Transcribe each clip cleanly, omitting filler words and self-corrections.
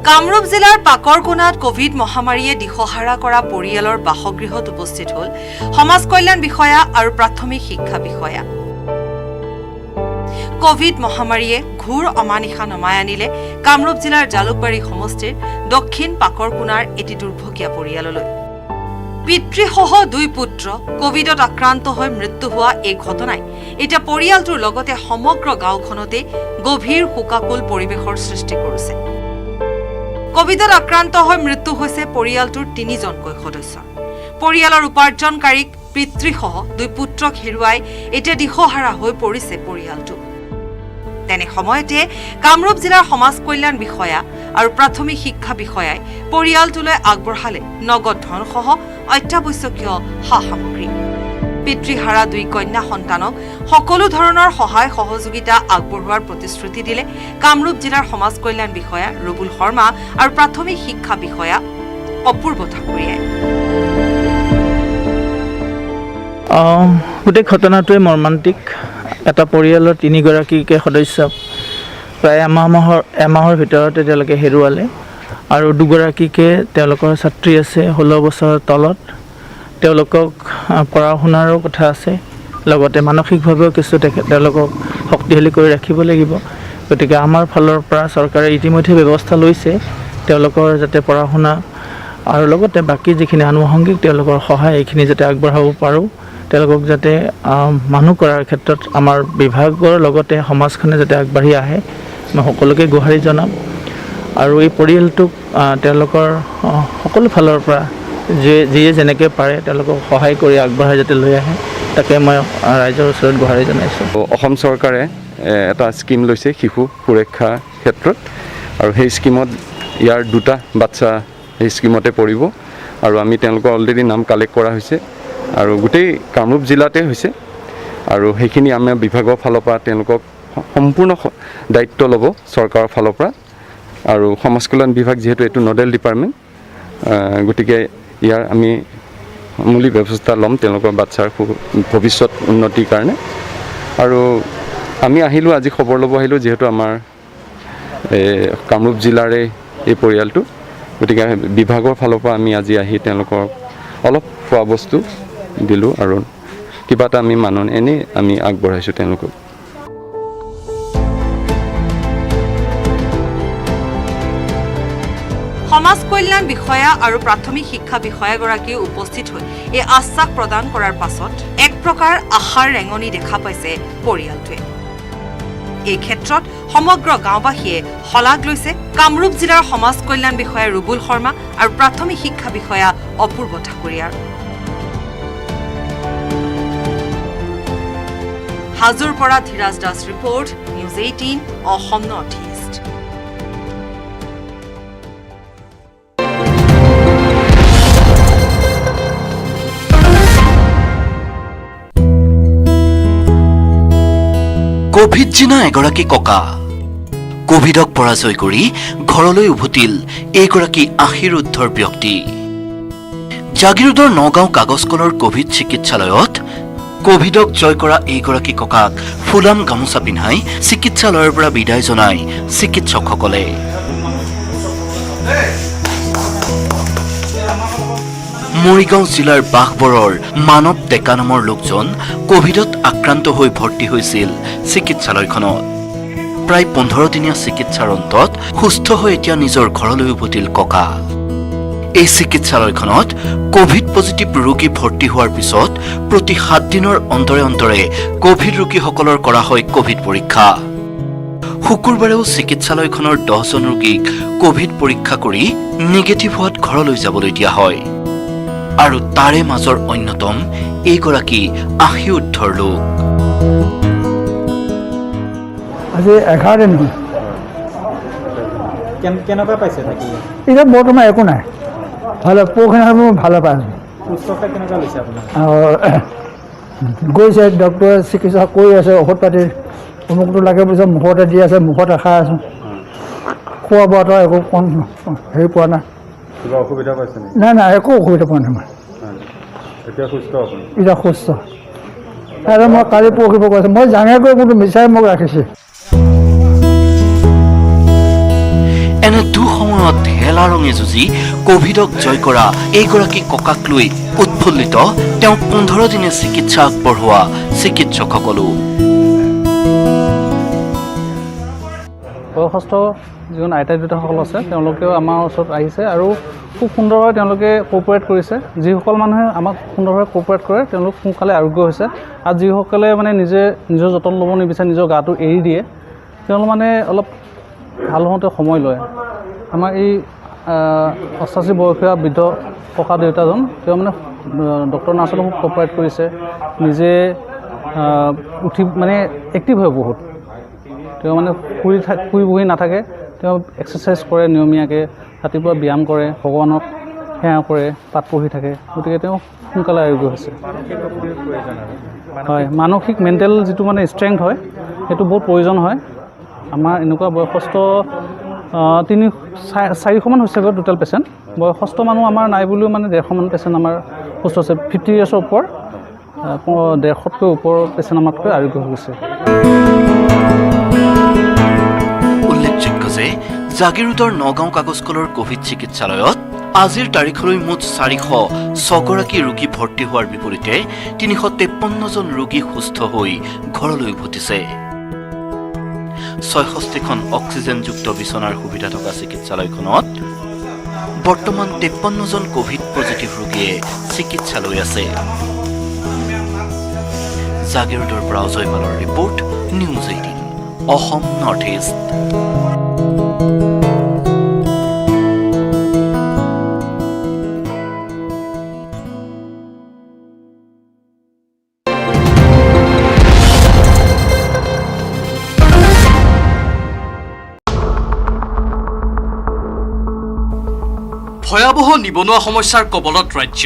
কামৰূপ জিলাৰ পাকৰকোনাত কোভিড মহামাৰীয়ে দিশহাৰা কৰা পৰিয়ালৰ বাসগৃহত উপস্থিত হ'ল সমাজ কল্যাণ বিষয়া আৰু প্ৰাথমিক শিক্ষা বিষয়া। কোভিড মহামাৰীয়ে ঘোৰ অমানিশা নমাই আনিলে কামৰূপ জিলাৰ জালুকবাৰী সমষ্টিৰ দক্ষিণ পাকৰকোনাৰ এটি দুৰ্ভগীয়া পৰিয়াললৈ। পিতৃসহ দুই পুত্ৰ কোভিডত আক্ৰান্ত হৈ মৃত্যু হোৱা এই ঘটনাই এতিয়া পৰিয়ালটোৰ লগতে সমগ্ৰ গাঁওখনতে গভীৰ শোকাকুল পৰিৱেশৰ সৃষ্টি কৰিছে। কোভিডত আক্ৰান্ত হৈ মৃত্যু হৈছে পৰিয়ালটোৰ ৩জনকৈ সদস্য। পৰিয়ালৰ উপাৰ্জনকাৰীক পিতৃসহ দুই পুত্ৰক হেৰুৱাই এতিয়া দিশহাৰা হৈ পৰিছে পৰিয়ালটো। তেনে সময়তে কামৰূপ জিলাৰ সমাজ কল্যাণ বিষয়া আৰু প্ৰাথমিক শিক্ষা বিষয়াই পৰিয়ালটোলৈ আগবঢ়ালে নগদ ধনসহ অত্যাৱশ্যকীয় সা সামগ্ৰী। পিতৃহাৰা দুই কন্যা সন্তানক সকলো ধৰণৰ সহায় সহযোগিতা আগবঢ়োৱাৰ প্ৰতিশ্ৰুতি দিলে কামৰূপ জিলাৰ সমাজ কল্যাণ বিষয়া ৰবুল শৰ্মা আৰু প্ৰাথমিক শিক্ষা বিষয়া অপূৰ্ব ঠাকুৰীয়াই। গোটেই ঘটনাটোৱে মৰ্মান্তিক। এটা পৰিয়ালৰ ৩গৰাকীকে সদস্য প্ৰায় এমাহৰ ভিতৰতে তেওঁলোকে হেৰুৱালে আৰু দুগৰাকীকে তেওঁলোকৰ ছাত্ৰী আছে 16 বছৰৰ তলত। তেওঁলোকক পঢ়া শুনাৰো কথা আছে, লগতে মানসিকভাৱেও কিছু তেওঁলোকক শক্তিশালী কৰি ৰাখিব লাগিব। গতিকে আমাৰ ফালৰ পৰা চৰকাৰে ইতিমধ্যে ব্যৱস্থা লৈছে তেওঁলোকৰ যাতে পঢ়া শুনা আৰু লগতে বাকী যিখিনি আনুষংগিক তেওঁলোকৰ সহায় এইখিনি যাতে আগবঢ়াব পাৰোঁ। তেওঁলোকক যাতে মানুহ কৰাৰ ক্ষেত্ৰত আমাৰ বিভাগৰ লগতে সমাজখনে যাতে আগবাঢ়ি আহে, মই সকলোকে গুহাৰি জনাম। আৰু এই পৰিয়ালটোক তেওঁলোকৰ সকলো ফালৰ পৰা যিয়ে যেনেকৈ পাৰে তেওঁলোকক সহায় কৰি আগবঢ়াই যাতে লৈ আহে, তাকে মই ৰাইজৰ ওচৰত গুহাৰি জনাইছোঁ। অসম চৰকাৰে এটা স্কিম লৈছে শিশু সুৰক্ষা ক্ষেত্ৰত, আৰু সেই স্কিমত ইয়াৰ 2টা বাচ্চা সেই স্কিমতে পৰিব। আৰু আমি তেওঁলোকৰ অলৰেডি নাম কালেক্ট কৰা হৈছে আৰু গোটেই কামৰূপ জিলাতে হৈছে। আৰু সেইখিনি আমাৰ বিভাগৰ ফালৰ পৰা তেওঁলোকক সম্পূৰ্ণ দায়িত্ব ল'ব চৰকাৰৰ ফালৰ পৰা। আৰু সমাজ কল্যাণ বিভাগ যিহেতু এইটো নডেল ডিপাৰ্টমেণ্ট, গতিকে ইয়াৰ আমি মূলী ব্যৱস্থা ল'ম তেওঁলোকৰ বাচ্ছাৰ ভৱিষ্যত উন্নতিৰ কাৰণে। আৰু আমি আহিলোঁ আজি খবৰ ল'ব আহিলোঁ, যিহেতু আমাৰ কামৰূপ জিলাৰে এই পৰিয়ালটো, গতিকে বিভাগৰ ফালৰ পৰা আমি আজি আহি তেওঁলোকৰ অলপ খোৱা বস্তু দিলোঁ আৰু কিবা এটা আমি এনেই আমি আগবঢ়াইছোঁ তেওঁলোকক। সমাজ কল্যাণ বিষয়া আৰু প্ৰাথমিক শিক্ষা বিষয়াগৰাকীয়ে উপস্থিত হৈ এই আশ্বাস প্ৰদান কৰাৰ পাছত এক প্ৰকাৰ আশাৰ ৰেঙনি দেখা পাইছে পৰিয়ালটোৱে। এই ক্ষেত্ৰত সমগ্ৰ গাঁওবাসীয়ে শলাগ লৈছে কামৰূপ জিলাৰ সমাজ কল্যাণ বিষয়া ৰবুল শৰ্মা আৰু প্ৰাথমিক শিক্ষা বিষয়া অপূৰ্ব ঠাকুৰীয়াৰ। হাজোৰ পৰা Dhiraj Das report, news 18 Assam north east. Covid জিনা এগৰাকী ককা। কোভিডক পৰাজয় কৰি ঘৰলৈ উভতিল এইগৰাকী 80ৰ ঊৰ্ধৰ ব্যক্তি। জাগিৰোডৰ নগাঁও কাগজ কলৰ কোভিড চিকিৎসালয়ত কোভিডক জয় কৰা এইগৰাকী ককাক ফুলাম গামোচা পিন্ধাই চিকিৎসালয়ৰ পৰা বিদায় জনাই চিকিৎসকসকলে। মৰিগাঁও জিলাৰ বাঘবৰৰ মানৱ ডেকা নামৰ লোকজন কোভিডত আক্ৰান্ত হৈ ভৰ্তি হৈছিল চিকিৎসালয়খনত। প্ৰায় 15 দিনীয়া চিকিৎসাৰ অন্তত সুস্থ হৈ এতিয়া নিজৰ ঘৰলৈ উভতিল ককা। এই চিকিৎসালয়খনত কোভিড পজিটিভ ৰোগী ভৰ্তি হোৱাৰ পিছত প্ৰতি 7 দিনৰ অন্তৰে অন্তৰে কোভিড ৰোগীসকলৰ কৰা হয় কোভিড পৰীক্ষা। শুকুৰবাৰেও চিকিৎসালয়খনৰ 10জন ৰোগীক কোভিড পৰীক্ষা কৰি নিগেটিভ হোৱাত ঘৰলৈ যাবলৈ দিয়া হয়। আৰু তাৰে মাজৰ অন্যতম এইগৰাকী 80 ঊৰ্ধৰ লোক। আজি 11 দিন হ'ল। কেনেকুৱা পাইছে থাকি? এতিয়া বৰ্তমান একো নাই, ভালে পৰহিনা ভালে পাইছোঁ। সুস্থতা কেনেকুৱা লৈছে আপোনাৰ? গৈছে ডক্টৰে চিকিৎসা কৰি আছে, ঔষধ পাতি অমুকটো লাগে বুলিছে মুখতে দি আছে, মুখতে খাই আছোঁ। খোৱা বোৱাটো একো হেৰি পোৱা নাই। কিবা অসুবিধা পাইছে নেকি? নাই নাই, একো অসুবিধা পোৱা নাই মই। এতিয়া সুস্থ আপুনি? এতিয়া সুস্থ। মই কালি পৰহিব কৈছোঁ, মই জানে গৈ কিন্তু মিছাই মোক ৰাখিছে। এনে দুঃসময়ত হেলা ৰঙে যুঁজি কোভিডক জয় কৰা এইগৰাকী ককাক লৈ উৎফুল্লিত তেওঁ 15 দিনে চিকিৎসা আগবঢ়োৱা চিকিৎসকসকলো। বয়সস্থ যিজন আইতা দেউতাসকল আছে তেওঁলোকেও আমাৰ ওচৰত আহিছে আৰু খুব সুন্দৰভাৱে তেওঁলোকে কোঅপাৰেট কৰিছে। যিসকল মানুহে আমাক সুন্দৰভাৱে কোঅপাৰেট কৰে তেওঁলোক সোনকালে আৰোগ্য হৈছে, আৰু যিসকলে মানে নিজৰ যতন ল'ব নিবিচাৰে, নিজৰ গাটো এৰি দিয়ে, তেওঁলোক মানে অলপ ভাল হওঁতে সময় লয়। আমাৰ এই 88 বয়সীয়া বৃদ্ধ ককা দেউতাজন তেওঁ মানে ডক্টৰ নাৰ্ছৰ খুব কোঅপাৰেট কৰিছে, নিজে উঠি মানে এক্টিভ হয় বহুত। তেওঁ মানে শুই বহি নাথাকে, তেওঁ এক্সাৰচাইজ কৰে নিয়মীয়াকৈ, ৰাতিপুৱা ব্যায়াম কৰে, ভগৱানক সেৱা কৰে, পাঠ পঢ়ি থাকে, গতিকে তেওঁ সোনকালে আৰোগ্য হৈছে। হয়, মানসিক মেণ্টেল যিটো মানে ষ্ট্ৰেংথ হয় সেইটো বহুত প্ৰয়োজন হয়। আমাৰ এনেকুৱা বয়সস্থ 400মান হৈছে টোটেল পেচেণ্ট। বয়সস্থ মানুহ আমাৰ নাই বুলিও মানে 150মান পেচেণ্ট আমাৰ সুস্থ হৈছে। 50 ইয়াৰ্ছৰ ওপৰ 150তকৈ ওপৰৰ পেচেণ্ট আমাতকৈ আৰোগ্য হৈছে। উল্লেখযোগ্য যে জাগিৰোডৰ নগাঁও কাগজ কলৰ কোভিড চিকিৎসালয়ত আজিৰ তাৰিখলৈ মুঠ 406 গৰাকী ৰোগী ভৰ্তি হোৱাৰ বিপৰীতে 353জন ৰোগী সুস্থ হৈ ঘৰলৈ উভতিছে। 66খন অক্সিজেনযুক্ত বিচনাৰ সুবিধা থকা চিকিৎসালয়খনত বৰ্তমান 53জন কোভিড পজিটিভ ৰোগীয়ে চিকিৎসা লৈ আছে। জাগিৰোডৰ পৰা অজয় পালৰ report, news 18 Assam north east. ভয়াবহ নিবনুৱা সমস্যাৰ কবলত ৰাজ্য।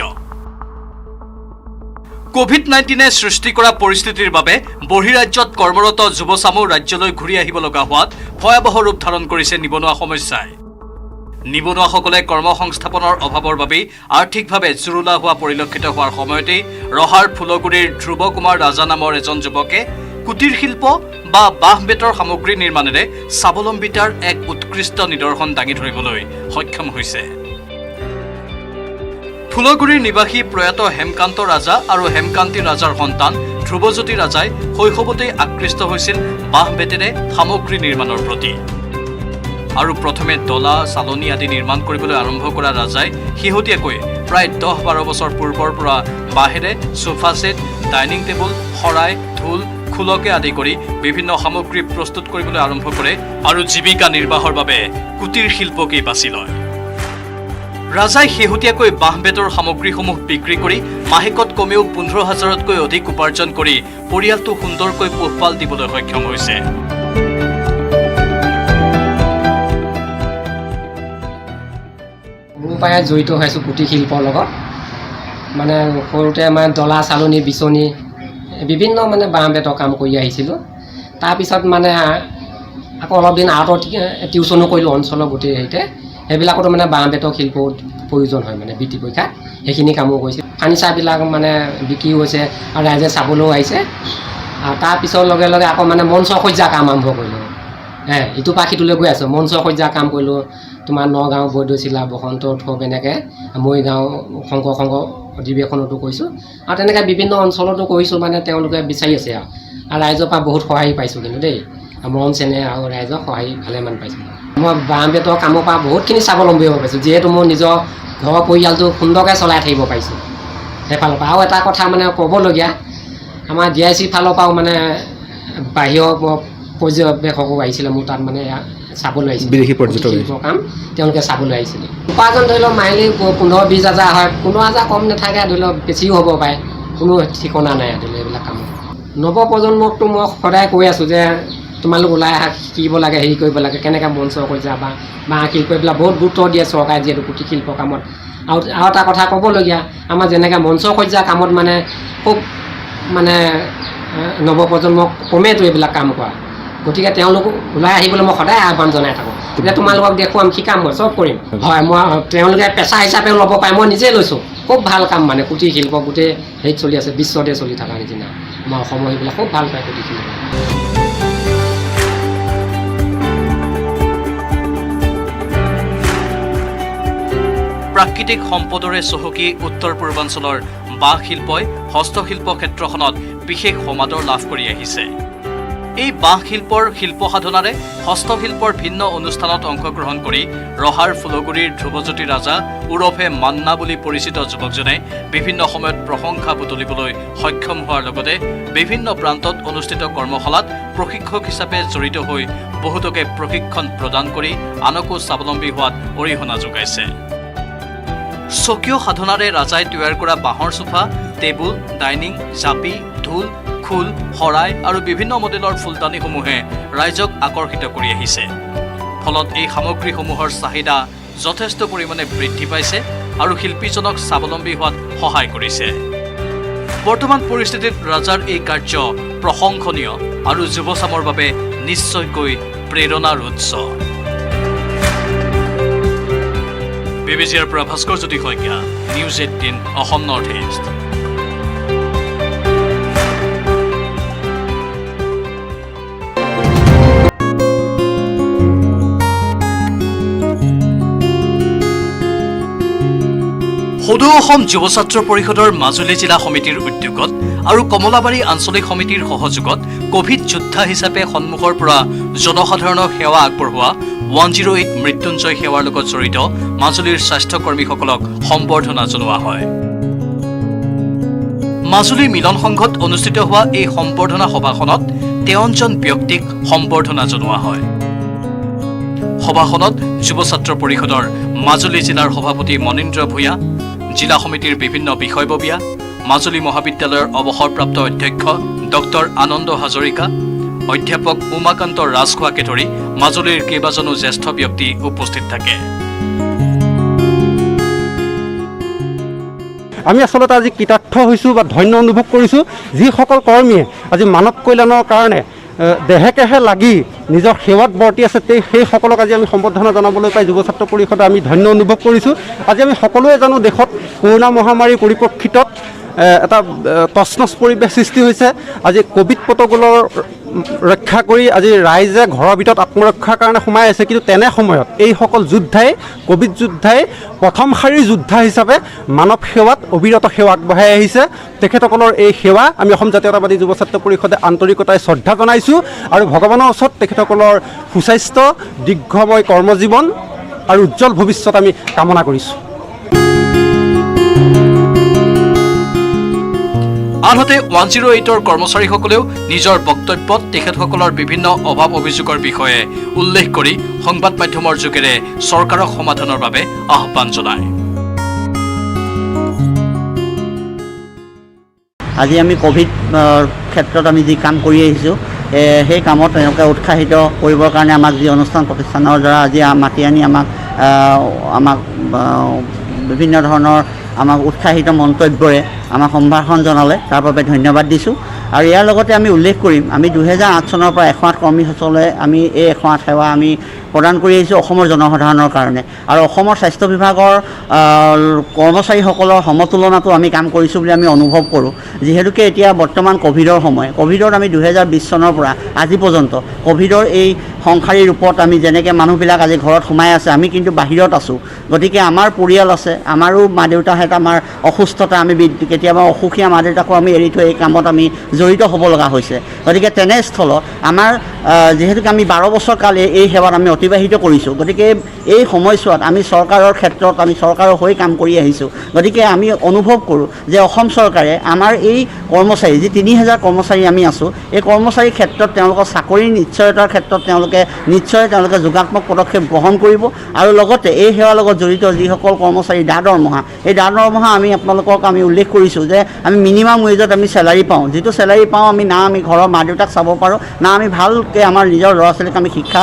কোভিড-19 সৃষ্টি কৰা পৰিস্থিতিৰ বাবে বহিৰাজ্যত কৰ্মৰত যুৱচামো ৰাজ্যলৈ ঘূৰি আহিব লগা হোৱাত ভয়াবহ ৰূপ ধাৰণ কৰিছে নিবনুৱা সমস্যাই। নিবনুৱাসকলে কৰ্মসংস্থাপনৰ অভাৱৰ বাবে আৰ্থিকভাৱে জুৰুলা হোৱা পৰিলক্ষিত হোৱাৰ সময়তেই ৰহাৰ ফুলগুৰিৰ ধ্ৰুৱ কুমাৰ ৰাজা নামৰ এজন যুৱকে কুটিৰ শিল্প বা বাঁহ বেতৰ সামগ্ৰী নিৰ্মাণেৰে স্বাৱলম্বিতাৰ এক উৎকৃষ্ট নিদৰ্শন দাঙি ধৰিবলৈ সক্ষম হৈছে। ফুলগুৰিৰ নিবাসী প্ৰয়াত হেমকান্ত ৰাজা আৰু হেমকান্তি ৰাজাৰ সন্তান ধ্ৰুৱজ্যোতি ৰাজাই শৈশৱতেই আকৃষ্ট হৈছিল বাঁহ বেতেৰে সামগ্ৰী নিৰ্মাণৰ প্ৰতি। আৰু প্ৰথমে ডলা, চালনী আদি নিৰ্মাণ কৰিবলৈ আৰম্ভ কৰা ৰাজাই শেহতীয়াকৈ প্ৰায় 10-12 বছৰ পূৰ্বৰ পৰা বাঁহেৰে সোফা ছেট, ডাইনিং টেবুল, শৰাই, ঢোল, খোলকে আদি কৰি বিভিন্ন সামগ্ৰী প্ৰস্তুত কৰিবলৈ আৰম্ভ কৰে আৰু জীৱিকা নিৰ্বাহৰ বাবে কুটিৰ শিল্পকেই বাছি লয়। ৰাজাই শেহতীয়াকৈ বাঁহ বেতৰ সামগ্ৰীসমূহ বিক্ৰী কৰি মাহেকত কমেও 15,000তকৈ অধিক উপাৰ্জন কৰি পৰিয়ালটো সুন্দৰকৈ পোহপাল দিবলৈ সক্ষম হৈছে। সৰুৰ পৰাই জড়িত হৈছোঁ কুটিৰ শিল্পৰ লগত। মানে সৰুতে মানে ডলা, চালনী, বিচনী বিভিন্ন মানে বাঁহ বেতৰ কাম কৰি আহিছিলোঁ। তাৰপিছত মানে আকৌ অলপ দিন আৰ্টৰ টিউশ্যনো কৰিলোঁ অঞ্চলৰ গোটেই হেৰিতে। সেইবিলাকতো মানে বাঁহ বেতৰ শিল্প প্ৰয়োজন হয়, মানে বৃত্তি পৰীক্ষাত সেইখিনি কামো কৰিছিল। ফাৰ্নিচাৰবিলাক মানে বিক্ৰী হৈছে আৰু ৰাইজে চাবলৈও আহিছে। আৰু তাৰপিছৰ লগে লগে আকৌ মানে মঞ্চ সজ্জা কাম আৰম্ভ কৰিলোঁ। ইটোৰ পৰা সিটোলৈ গৈ আছোঁ। মঞ্চ সজ্জা কাম কৰিলোঁ তোমাৰ নগাঁও, বৈদচিলা, বসন্ত উৎসৱ, এনেকৈ মৰিগাঁও শংকৰ অধিৱেশনতো কৰিছোঁ আৰু তেনেকৈ বিভিন্ন অঞ্চলতো কৰিছোঁ। মানে তেওঁলোকে বিচাৰি আছে আৰু ৰাইজৰ পৰা বহুত সহায় পাইছোঁ কিন্তু দেই, মৰম চেনেহ আৰু ৰাইজৰ সহায় ভালেমান পাইছোঁ। মই বাঁহ বেতৰ কামৰ পৰা বহুতখিনি স্বাৱলম্বী হ'ব পাৰিছোঁ, যিহেতু মোৰ নিজৰ ঘৰৰ পৰিয়ালটো সুন্দৰকৈ চলাই থাকিব পাৰিছোঁ সেইফালৰ পৰা। আৰু এটা কথা মানে ক'বলগীয়া, আমাৰ DIC ফালৰ পৰাও মানে বাহিৰৰ পৰ্যবেক্ষকো আহিছিলে মোৰ তাত, মানে চাবলৈ আহিছিলে, বিদেশী পৰ্যটক কাম তেওঁলোকে চাবলৈ আহিছিলে। উপাৰ্জন ধৰি লওক মাহিলী 15-20 হাজাৰ হয়, 15 হাজাৰ কম নাথাকে, ধৰি লওক বেছিও হ'ব পাৰে, কোনো ঠিকনা নাই ধৰি লওক এইবিলাক কামত। নৱপ্ৰজন্মকতো মই সদায় কৈ আছোঁ যে তোমালোক ওলাই অহা, শিকিব লাগে, হেৰি কৰিব লাগে, কেনেকৈ মঞ্চ সজ্জা বা বাঁহ শিল্প এইবিলাক বহুত গুৰুত্ব দিয়ে চৰকাৰে যিহেতু কুটিৰ শিল্প কামত। আৰু এটা কথা ক'বলগীয়া, আমাৰ যেনেকৈ মঞ্চ সজ্জা কামত মানে খুব মানে নৱপ্ৰজন্মক কমেইতো এইবিলাক কাম কৰা, গতিকে তেওঁলোক ওলাই আহিবলৈ মই সদায় আহ্বান জনাই থাকোঁ যে তোমালোকক দেখুৱাম, শিকাম, মই চব কৰিম। হয়, মই তেওঁলোকে পেচা হিচাপেও ল'ব পাৰে, মই নিজে লৈছোঁ। খুব ভাল কাম মানে কুটিৰ শিল্প গোটেই হেৰিত চলি আছে, বিশ্বতে চলি থকা নিচিনা। আমাৰ অসমৰ সেইবিলাক খুব ভাল পায় কুটিৰ শিল্প। প্ৰাকৃতিক সম্পদৰে চহকী উত্তৰ পূৰ্বাঞ্চলৰ বাঁহ শিল্পই হস্তশিল্প ক্ষেত্ৰখনত বিশেষ সমাদৰ লাভ কৰি আহিছে। এই বাঁহ শিল্পৰ শিল্প সাধনাৰে হস্তশিল্পৰ ভিন্ন অনুষ্ঠানত অংশগ্ৰহণ কৰি ৰহাৰ ফুলগুৰিৰ ধ্ৰুৱজ্যোতি ৰাজা ওৰফে মান্না বুলি পৰিচিত যুৱকজনে বিভিন্ন সময়ত প্ৰশংসা বুটলিবলৈ সক্ষম হোৱাৰ লগতে বিভিন্ন প্ৰান্তত অনুষ্ঠিত কৰ্মশালাত প্ৰশিক্ষক হিচাপে জড়িত হৈ বহুতকে প্ৰশিক্ষণ প্ৰদান কৰি আনকো স্বাৱলম্বী হোৱাত অৰিহণা যোগাইছে। স্বকীয় সাধনাৰে ৰাজাই তৈয়াৰ কৰা বাঁহৰ চোফা, টেবুল, ডাইনিং, জাপি, ঢোল, খোল, শৰাই আৰু বিভিন্ন মডেলৰ ফুলদানিসমূহে ৰাইজক আকৰ্ষিত কৰি আহিছে। ফলত এই সামগ্ৰীসমূহৰ চাহিদা যথেষ্ট পৰিমাণে বৃদ্ধি পাইছে আৰু শিল্পীজনক স্বাৱলম্বী হোৱাত সহায় কৰিছে। বৰ্তমান পৰিস্থিতিত ৰাজাৰ এই কাৰ্য প্ৰশংসনীয় আৰু যুৱচামৰ বাবে নিশ্চয়কৈ প্ৰেৰণাৰ উৎস। বিবিচিৰ পৰা Bhaskarjyoti Saikia, news 18 Assam north east. সদৌ অসম যুৱ ছাত্ৰ পৰিষদৰ মাজুলী জিলা সমিতিৰ উদ্যোগত আৰু কমলাবাৰী আঞ্চলিক সমিতিৰ সহযোগত কোভিড যোদ্ধা হিচাপে সন্মুখৰ পৰা জনসাধাৰণক সেৱা আগবঢ়োৱা 108 মৃত্যুঞ্জয় সেৱাৰ লগত জড়িত মাজুলীৰ স্বাস্থ্যকৰ্মীসকলক সম্বৰ্ধনা জনোৱা হয়। মাজুলী মিলন সংঘত অনুষ্ঠিত হোৱা এই সম্বৰ্ধনা সভাখনত 53জন ব্যক্তিক সম্বৰ্ধনা জনোৱা হয়। সভাখনত যুৱ ছাত্ৰ পৰিষদৰ মাজুলী জিলাৰ সভাপতি মনীন্দ্ৰ ভূঞা, জিলা সমিতিৰ বিভিন্ন বিষয়ববীয়া, মাজুলী মহাবিদ্যালয়ৰ অৱসৰপ্ৰাপ্ত অধ্যক্ষ ডক্টৰ আনন্দ হাজৰিকা, অধ্যাপক উমাকান্ত ৰাজখোৱাকে ধৰি মাজুলীৰ কেইবাজনো জ্যেষ্ঠ ব্যক্তি উপস্থিত থাকে। আমি আচলতে আজি কৃতাৰ্থ হৈছোঁ বা ধন্য অনুভৱ কৰিছোঁ, যিসকল কৰ্মীয়ে আজি মানৱ কল্যাণৰ কাৰণে দেহে কেহে লাগি নিজৰ সেৱাত বৰ্তি আছে, সেইসকলক আজি আমি সম্বৰ্ধনা জনাবলৈ পাই যুৱ ছাত্ৰ পৰিষদে আমি ধন্য অনুভৱ কৰিছোঁ। আজি আমি সকলোৱে জানো দেশত কৰোণা মহামাৰীৰ পৰিপ্ৰেক্ষিতত এটা তছনছ পৰিৱেশ সৃষ্টি হৈছে। আজি কোভিড প্ৰট'কলৰ ৰক্ষা কৰি আজি ৰাইজে ঘৰৰ ভিতৰত আত্মৰক্ষাৰ কাৰণে সোমাই আছে, কিন্তু তেনে সময়ত এইসকল যোদ্ধাই, কোভিড যোদ্ধাই প্ৰথম শাৰীৰ যোদ্ধা হিচাপে মানৱ সেৱাত অবিৰত সেৱা আগবঢ়াই আহিছে। তেখেতসকলৰ এই সেৱা আমি অসম জাতীয়তাবাদী যুৱ ছাত্ৰ পৰিষদে আন্তৰিকতাৰে শ্ৰদ্ধা জনাইছোঁ আৰু ভগৱানৰ ওচৰত তেখেতসকলৰ সুস্বাস্থ্য, দীৰ্ঘময় কৰ্মজীৱন আৰু উজ্জ্বল ভৱিষ্যত আমি কামনা কৰিছোঁ। আনহাতে 108ৰ কৰ্মচাৰীসকলেও নিজৰ বক্তব্যত তেখেতসকলৰ বিভিন্ন অভাৱ অভিযোগৰ বিষয়ে উল্লেখ কৰি সংবাদ মাধ্যমৰ যোগেৰে চৰকাৰক সমাধানৰ বাবে আহ্বান জনায়। আজি আমি কোভিড ক্ষেত্ৰত আমি যি কাম কৰি আহিছোঁ, সেই কামত তেওঁলোকে উৎসাহিত কৰিবৰ কাৰণে আমাক যি অনুষ্ঠান প্ৰতিষ্ঠানৰ দ্বাৰা আজি মাতি আনি আমাক বিভিন্ন ধৰণৰ আমাক উৎসাহিত মন্তব্যৰে আমাক সম্ভাষণ জনালে, তাৰ বাবে ধন্যবাদ দিছোঁ। আৰু ইয়াৰ লগতে আমি উল্লেখ কৰিম, আমি 2008 চনৰ পৰা 108 কৰ্মীসকলে আমি এই 108 সেৱা আমি প্ৰদান কৰি আহিছোঁ অসমৰ জনসাধাৰণৰ কাৰণে। আৰু অসমৰ স্বাস্থ্য বিভাগৰ কৰ্মচাৰীসকলৰ সমতুলনাতো আমি কাম কৰিছোঁ বুলি আমি অনুভৱ কৰোঁ, যিহেতুকে এতিয়া বৰ্তমান কোভিডৰ সময়। কোভিডত আমি 2020 চনৰ পৰা আজি পৰ্যন্ত কোভিডৰ এই সংসাৰী ৰূপত আমি যেনেকৈ মানুহবিলাক আজি ঘৰত সোমাই আছে, আমি কিন্তু বাহিৰত আছোঁ। গতিকে আমাৰ পৰিয়াল আছে, আমাৰো মা দেউতাহঁত আমাৰ অসুস্থতা, আমি কেতিয়াবা অসুখীয়া মা দেউতাকো আমি এৰি থৈ এই কামত আমি জড়িত হ'ব লগা হৈছে। গতিকে তেনেস্থলত আমাৰ যিহেতুকে আমি 12 বছৰ কাল এই সেৱাত আমি অতিবাহিত কৰিছোঁ, গতিকে এই সময়ছোৱাত আমি চৰকাৰৰ ক্ষেত্ৰত আমি চৰকাৰৰ হৈ কাম কৰি আহিছোঁ। গতিকে আমি অনুভৱ কৰোঁ যে অসম চৰকাৰে আমাৰ এই কৰ্মচাৰী, যি 3000 কৰ্মচাৰী আমি আছোঁ, এই কৰ্মচাৰীৰ ক্ষেত্ৰত তেওঁলোকৰ চাকৰিৰ নিশ্চয়তাৰ ক্ষেত্ৰত নিশ্চয় যোগাত্মক পদক্ষেপ গ্ৰহণ কৰিব। আৰু লগতে এই সেৱাৰ লগত জড়িত যিসকল কৰ্মচাৰী দৰমহা, এই দৰমহা আমি আপোনালোকক আমি উল্লেখ কৰিছোঁ যে আমি মিনিমাম ৱেজত আমি চেলাৰী পাওঁ। যিটো চেলাৰী পাওঁ আমি না আমি ঘৰৰ মা দেউতাক চাব পাৰোঁ, না আমি ভালকৈ আমাৰ নিজৰ ল'ৰা ছোৱালীক আমি শিক্ষা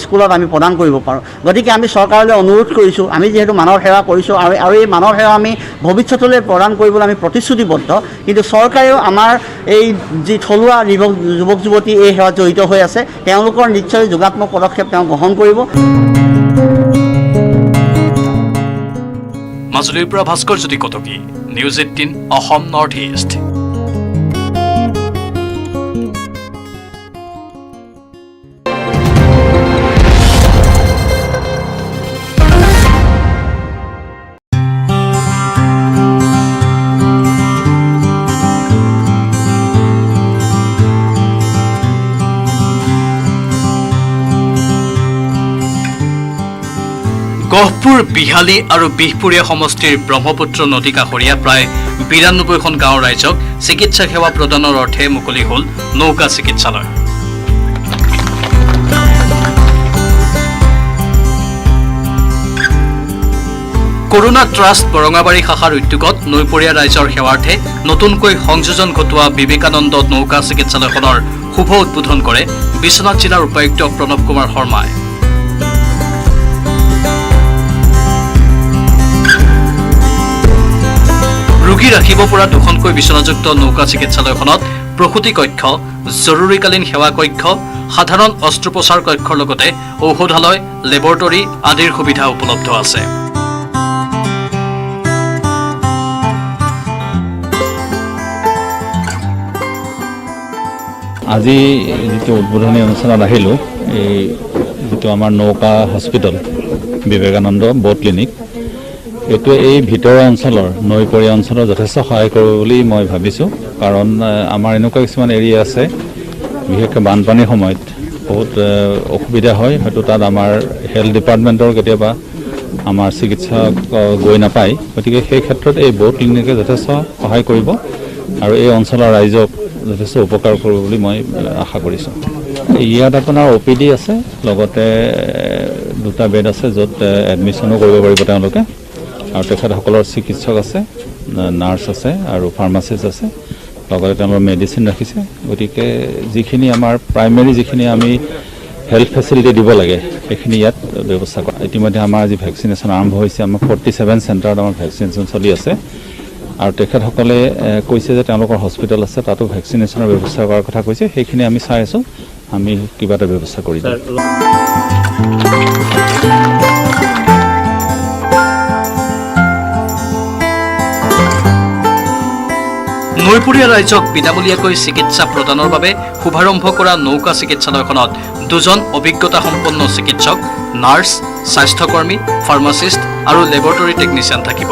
স্কুলত আমি প্ৰদান কৰিব পাৰোঁ। গতিকে আমি চৰকাৰলৈ অনুৰোধ কৰিছোঁ, আমি যিহেতু মানৱ সেৱা কৰিছোঁ আৰু এই মানৱ সেৱা আমি ভৱিষ্যতলৈ প্ৰদান কৰিবলৈ আমি প্ৰতিশ্ৰুতিবদ্ধ, কিন্তু চৰকাৰেও আমাৰ এই যি থলুৱা যুৱক যুৱতী এই সেৱাত জড়িত হৈ আছে, তেওঁলোকৰ নিশ্চয় যোগাত্মক পদক্ষেপ তেওঁ গ্ৰহণ কৰিব। মাজুলীৰ পৰা Bhaskarjyoti Kataki, news 18 Assam north east. Gohpur Bihali আৰু বিহপুৰীয়া সমষ্টিৰ ব্ৰহ্মপুত্ৰ নদী কাষৰীয়া প্ৰায় ৯২খন গাঁৱৰ ৰাইজক চিকিৎসা সেৱা প্ৰদানৰ অৰ্থে মুকলি হ'ল নৌকা চিকিৎসালয়। কৰোনা ট্ৰাষ্ট বৰঙাবাৰী শাখাৰ উদ্যোগত নৈপৰীয়া ৰাইজৰ সেৱাৰ্থে নতুনকৈ সংযোজন ঘটোৱা বিবেকানন্দ নৌকা চিকিৎসালয়খনৰ শুভ উদ্বোধন কৰে বিশ্বনাথ জিলাৰ উপায়ুক্ত প্ৰণৱ কুমাৰ শৰ্মাই। ৰোগী ৰাখিব পৰা 2খনকৈ বিচনাযুক্ত নৌকা চিকিৎসালয়খনত প্ৰসূতি কক্ষ, জৰুৰীকালীন সেৱা কক্ষ, সাধাৰণ অস্ত্ৰোপচাৰ কক্ষৰ লগতে ঔষধালয়, লেবৰেটৰী আদিৰ সুবিধা উপলব্ধ আছে। আজি যিটো উদ্বোধনী অনুষ্ঠানত আহিলোঁ, এই যিটো আমাৰ নৌকা হস্পিটেল বিবেকানন্দ বোট ক্লিনিক, এইটোৱে এই ভিতৰৰ অঞ্চলৰ নৈপৰীয়া অঞ্চলৰ যথেষ্ট সহায় কৰিব বুলি মই ভাবিছোঁ। কাৰণ আমাৰ এনেকুৱা কিছুমান এৰিয়া আছে, বিশেষকৈ বানপানীৰ সময়ত বহুত অসুবিধা হয়, হয়তো তাত আমাৰ হেল্থ ডিপাৰ্টমেণ্টৰ কেতিয়াবা আমাৰ চিকিৎসক গৈ নাপায়। গতিকে সেই ক্ষেত্ৰত এই বোট ক্লিনিকে যথেষ্ট সহায় কৰিব আৰু এই অঞ্চলৰ ৰাইজক যথেষ্ট উপকাৰ কৰিব বুলি মই আশা কৰিছোঁ। ইয়াত আপোনাৰ OPD আছে, লগতে 2টা বেড আছে য'ত এডমিশ্যনো কৰিব পাৰিব তেওঁলোকে, আৰু তেখেতসকলৰ চিকিৎসক আছে, নাৰ্ছ আছে আৰু ফাৰ্মাচিষ্ট আছে, লগতে তেওঁলোকৰ মেডিচিন ৰাখিছে। গতিকে যিখিনি আমাৰ প্ৰাইমেৰী যিখিনি আমি হেল্থ ফেচিলিটি দিব লাগে সেইখিনি ইয়াত ব্যৱস্থা কৰা। ইতিমধ্যে আমাৰ আজি ভেকচিনেশ্যন আৰম্ভ হৈছে। আমাৰ 47 চেণ্টাৰত আমাৰ ভেকচিনেশ্যন চলি আছে আৰু তেখেতসকলে কৈছে যে তেওঁলোকৰ হস্পিটেল আছে, তাতো ভেকচিনেশ্যনৰ ব্যৱস্থা কৰাৰ কথা কৈছে। সেইখিনি আমি চাই আছোঁ, আমি কিবা এটা ব্যৱস্থা কৰি দিম। নৈপৰীয়া ৰাইজক বিনামূলীয়াকৈ চিকিৎসা প্ৰদানৰ বাবে শুভাৰম্ভ কৰা নৌকা চিকিৎসালয়খনত 2জন অভিজ্ঞতা সম্পন্ন চিকিৎসক, নাৰ্ছ, স্বাস্থ্যকৰ্মী, ফাৰ্মাচিষ্ট আৰু লেবৰেটৰী টেকনিচিয়ান থাকিব।